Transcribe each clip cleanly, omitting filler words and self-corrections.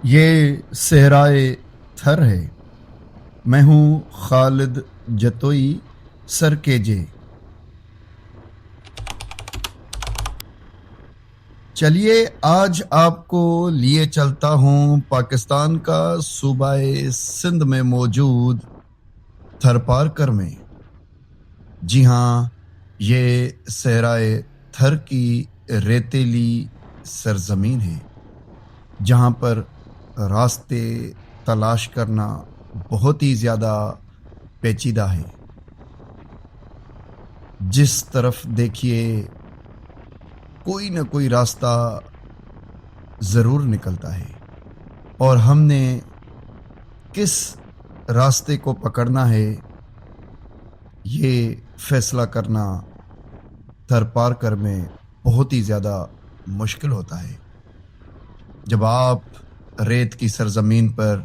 یہ صحرائے تھر ہے، میں ہوں خالد جتوئی سر کے جے۔ چلیے آج آپ کو لیے چلتا ہوں پاکستان کا صوبہ سندھ میں موجود تھرپارکر میں۔ جی ہاں، یہ صحرائے تھر کی ریتیلی سرزمین ہے جہاں پر راستے تلاش کرنا بہت ہی زیادہ پیچیدہ ہے۔ جس طرف دیکھیے کوئی نہ کوئی راستہ ضرور نکلتا ہے، اور ہم نے کس راستے کو پکڑنا ہے یہ فیصلہ کرنا تھرپارکر میں بہت ہی زیادہ مشکل ہوتا ہے۔ جب آپ ریت کی سرزمین پر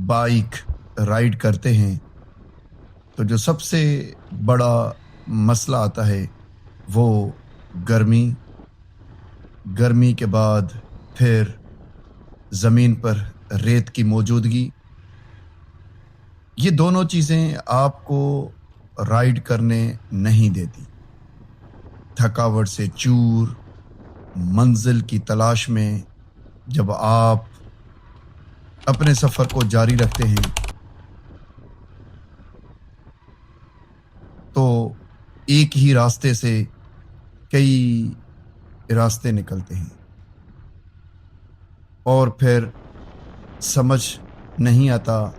بائک رائیڈ کرتے ہیں تو جو سب سے بڑا مسئلہ آتا ہے وہ گرمی کے بعد پھر زمین پر ریت کی موجودگی۔ یہ دونوں چیزیں آپ کو رائیڈ کرنے نہیں دیتی۔ تھکاوٹ سے چور، منزل کی تلاش میں جب آپ اپنے سفر کو جاری رکھتے ہیں تو ایک ہی راستے سے کئی راستے نکلتے ہیں، اور پھر سمجھ نہیں آتا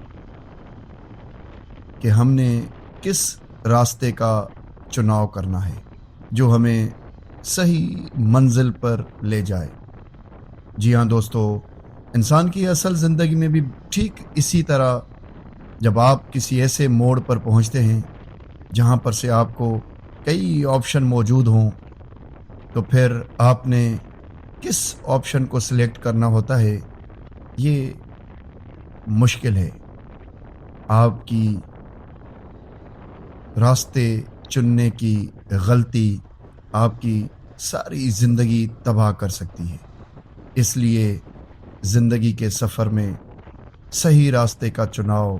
کہ ہم نے کس راستے کا چناؤ کرنا ہے جو ہمیں صحیح منزل پر لے جائے۔ جی ہاں دوستو، انسان کی اصل زندگی میں بھی ٹھیک اسی طرح جب آپ کسی ایسے موڑ پر پہنچتے ہیں جہاں پر سے آپ کو کئی آپشن موجود ہوں تو پھر آپ نے کس آپشن کو سلیکٹ کرنا ہوتا ہے یہ مشکل ہے۔ آپ کی راستے چننے کی غلطی آپ کی ساری زندگی تباہ کر سکتی ہے۔ اس لیے زندگی کے سفر میں صحیح راستے کا چناؤ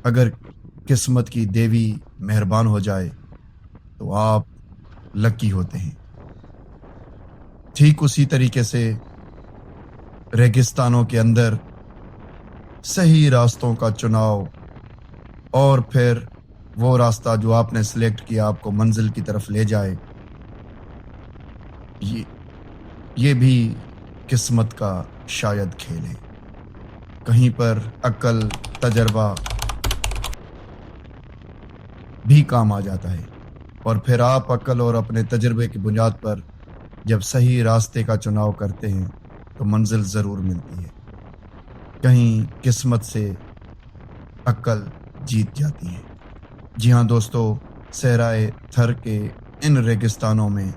اگر قسمت کی دیوی مہربان ہو جائے تو آپ لکی ہوتے ہیں۔ ٹھیک اسی طریقے سے ریگستانوں کے اندر صحیح راستوں کا چناؤ اور پھر وہ راستہ جو آپ نے سلیکٹ کیا آپ کو منزل کی طرف لے جائے، یہ بھی قسمت کا شاید کھیل ہے۔ کہیں پر عقل، تجربہ بھی کام آ جاتا ہے، اور پھر آپ عقل اور اپنے تجربے کی بنیاد پر جب صحیح راستے کا چناؤ کرتے ہیں تو منزل ضرور ملتی ہے۔ کہیں قسمت سے عقل جیت جاتی ہے۔ جی ہاں دوستو، صحرائے تھر کے ان ریگستانوں میں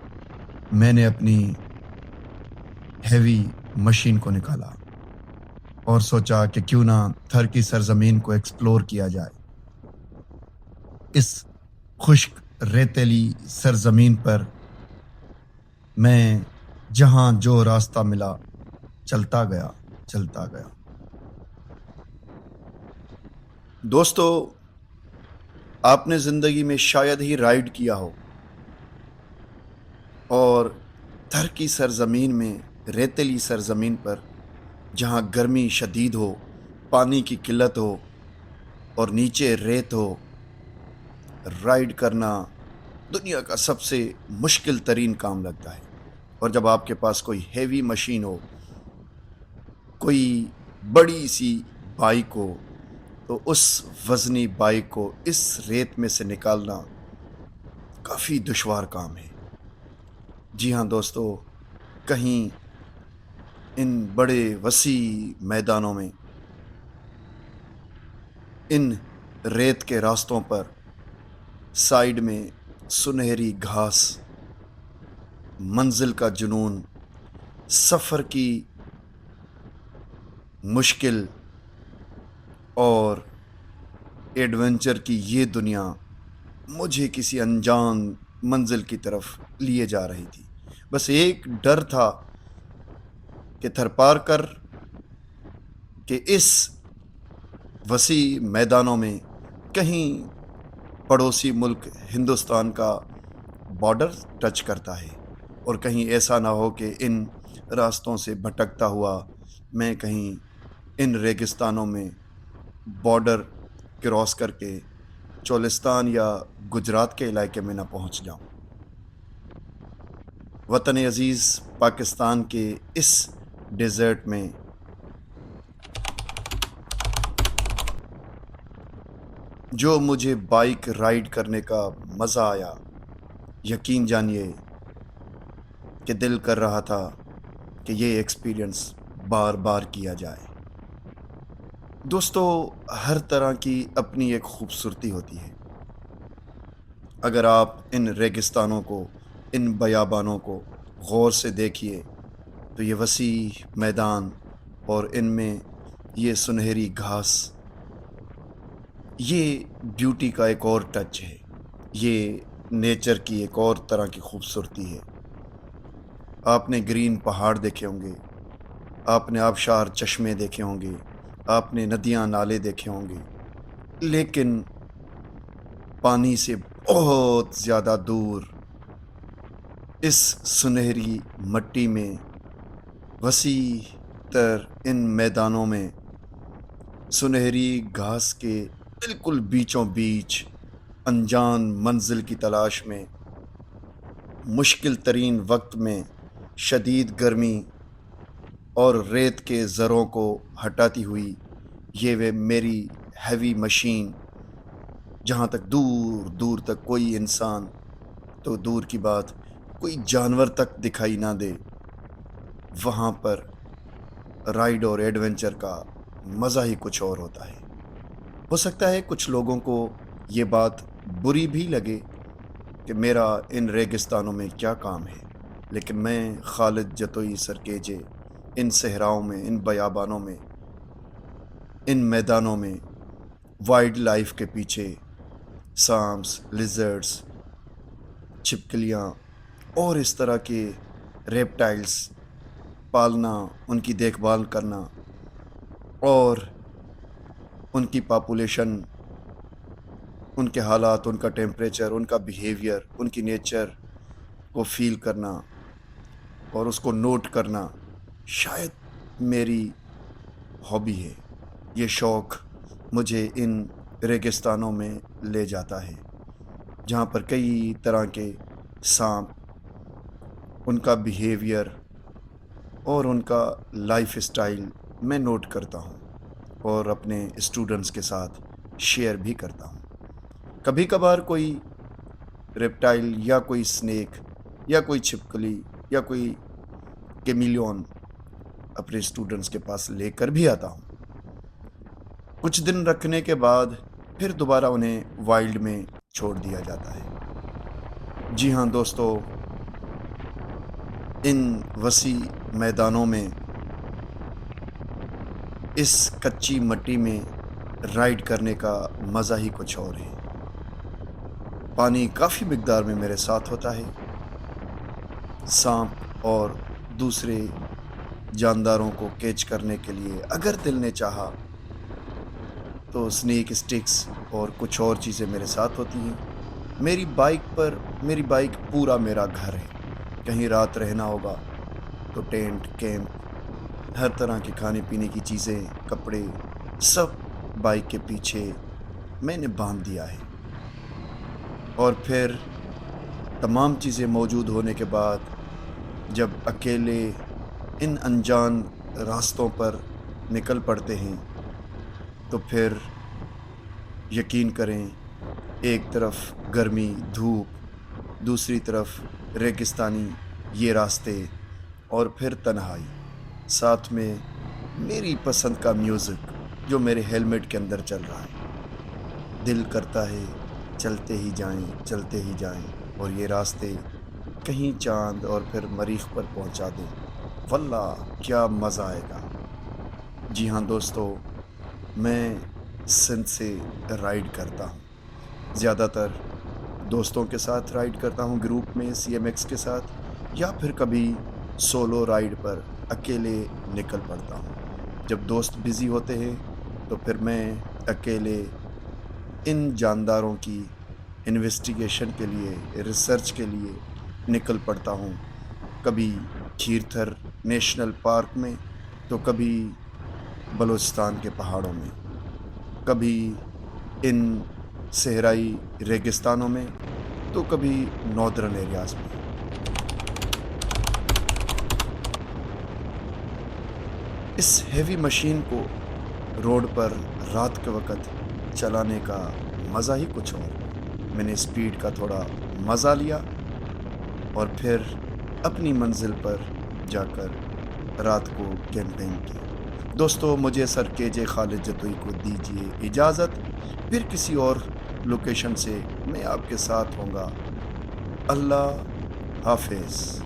نے اپنی ہیوی مشین کو نکالا اور سوچا کہ کیوں نہ تھر کی سرزمین کو ایکسپلور کیا جائے۔ اس خشک ریتیلی سرزمین پر میں جہاں جو راستہ ملا چلتا گیا۔ دوستو، آپ نے زندگی میں شاید ہی رائیڈ کیا ہو اور تھر کی سرزمین میں، ریتیلی سرزمین پر جہاں گرمی شدید ہو، پانی کی قلت ہو اور نیچے ریت ہو، رائیڈ کرنا دنیا کا سب سے مشکل ترین کام لگتا ہے۔ اور جب آپ کے پاس کوئی ہیوی مشین ہو، کوئی بڑی سی بائک ہو، تو اس وزنی بائک کو اس ریت میں سے نکالنا کافی دشوار کام ہے۔ جی ہاں دوستو، کہیں ان بڑے وسیع میدانوں میں، ان ریت کے راستوں پر سائیڈ میں سنہری گھاس، منزل کا جنون، سفر کی مشکل اور ایڈونچر کی یہ دنیا مجھے کسی انجان منزل کی طرف لیے جا رہی تھی۔ بس ایک ڈر تھا کہ تھرپارکر کہ اس وسیع میدانوں میں کہیں پڑوسی ملک ہندوستان کا بارڈر ٹچ کرتا ہے، اور کہیں ایسا نہ ہو کہ ان راستوں سے بھٹکتا ہوا میں کہیں ان ریگستانوں میں بارڈر کراس کر کے چولستان یا گجرات کے علاقے میں نہ پہنچ جاؤں۔ وطن عزیز پاکستان کے اس ڈیزرٹ میں جو مجھے بائک رائڈ کرنے کا مزہ آیا، یقین جانیے کہ دل کر رہا تھا کہ یہ ایکسپیرینس بار بار کیا جائے۔ دوستو، ہر طرح کی اپنی ایک خوبصورتی ہوتی ہے۔ اگر آپ ان ریگستانوں کو، ان بیابانوں کو غور سے دیکھیے تو یہ وسیع میدان اور ان میں یہ سنہری گھاس، یہ بیوٹی کا ایک اور ٹچ ہے، یہ نیچر کی ایک اور طرح کی خوبصورتی ہے۔ آپ نے گرین پہاڑ دیکھے ہوں گے، آپ نے آبشار چشمے دیکھے ہوں گے، آپ نے ندیاں نالے دیکھے ہوں گے، لیکن پانی سے بہت زیادہ دور اس سنہری مٹی میں، وسیع تر ان میدانوں میں، سنہری گھاس کے بالکل بیچوں بیچ، انجان منزل کی تلاش میں، مشکل ترین وقت میں، شدید گرمی اور ریت کے ذروں کو ہٹاتی ہوئی یہ وہ میری ہیوی مشین، جہاں تک دور دور تک کوئی انسان تو دور کی بات کوئی جانور تک دکھائی نہ دے، وہاں پر رائڈ اور ایڈونچر کا مزہ ہی کچھ اور ہوتا ہے۔ ہو سکتا ہے کچھ لوگوں کو یہ بات بری بھی لگے کہ میرا ان ریگستانوں میں کیا کام ہے، لیکن میں خالد جتوئی سرکیجے ان صحراؤں میں، ان بیابانوں میں، ان میدانوں میں وائلڈ لائف کے پیچھے سانپس، لیزرڈز، چھپکلیاں اور اس طرح کے ریپٹائلز پالنا، ان کی دیکھ بھال کرنا اور ان کی پاپولیشن، ان کے حالات، ان کا ٹیمپریچر، ان کا بیہیویئر، ان کی نیچر کو فیل کرنا اور اس کو نوٹ کرنا شاید میری ہابی ہے۔ یہ شوق مجھے ان ریگستانوں میں لے جاتا ہے جہاں پر کئی طرح کے سانپ، ان کا بیہیویئر اور ان کا لائف اسٹائل میں نوٹ کرتا ہوں اور اپنے اسٹوڈنٹس کے ساتھ شیئر بھی کرتا ہوں۔ کبھی کبھار کوئی ریپٹائل یا کوئی سنیک یا کوئی چھپکلی یا کوئی کیمیلیون اپنے اسٹوڈنٹس کے پاس لے کر بھی آتا ہوں۔ کچھ دن رکھنے کے بعد پھر دوبارہ انہیں وائلڈ میں چھوڑ دیا جاتا ہے۔ جی ہاں دوستو، ان وسیع میدانوں میں، اس کچی مٹی میں رائڈ کرنے کا مزہ ہی کچھ اور ہے۔ پانی کافی مقدار میں میرے ساتھ ہوتا ہے۔ سانپ اور دوسرے جانداروں کو کیچ کرنے کے لیے اگر دل نے چاہا تو سنیک اسٹکس اور کچھ اور چیزیں میرے ساتھ ہوتی ہیں۔ میری بائک پورا میرا گھر ہے۔ کہیں رات رہنا ہوگا تو ٹینٹ، کیمپ، ہر طرح کی کھانے پینے کی چیزیں، کپڑے، سب بائک کے پیچھے میں نے باندھ دیا ہے۔ اور پھر تمام چیزیں موجود ہونے کے بعد جب اکیلے ان انجان راستوں پر نکل پڑتے ہیں تو پھر یقین کریں، ایک طرف گرمی، دھوپ، دوسری طرف ریگستانی یہ راستے، اور پھر تنہائی، ساتھ میں میری پسند کا میوزک جو میرے ہیلمٹ کے اندر چل رہا ہے۔ دل کرتا ہے چلتے ہی جائیں، چلتے ہی جائیں، اور یہ راستے کہیں چاند اور پھر مریخ پر پہنچا دیں۔ واللہ کیا مزہ آئے گا۔ جی ہاں دوستو، میں سندھ سے رائڈ کرتا ہوں، زیادہ تر دوستوں کے ساتھ رائڈ کرتا ہوں، گروپ میں سی ایم ایکس کے ساتھ، یا پھر کبھی سولو رائڈ پر اکیلے نکل پڑتا ہوں۔ جب دوست بزی ہوتے ہیں تو پھر میں اکیلے ان جانداروں کی انویسٹیگیشن کے لیے، ریسرچ کے لیے نکل پڑتا ہوں، کبھی کھیرتھر نیشنل پارک میں تو کبھی بلوچستان کے پہاڑوں میں، کبھی ان صحرائی ریگستانوں میں تو کبھی ناردرن ایریاز میں۔ اس ہیوی مشین کو روڈ پر رات کے وقت چلانے کا مزہ ہی کچھ اور۔ میں نے اسپیڈ کا تھوڑا مزہ لیا اور پھر اپنی منزل پر جا کر رات کو کیمپنگ کی۔ دوستو، مجھے سر KJ خالد جتوئی کو دیجیے اجازت، پھر کسی اور لوکیشن سے میں آپ کے ساتھ ہوں گا۔ اللہ حافظ۔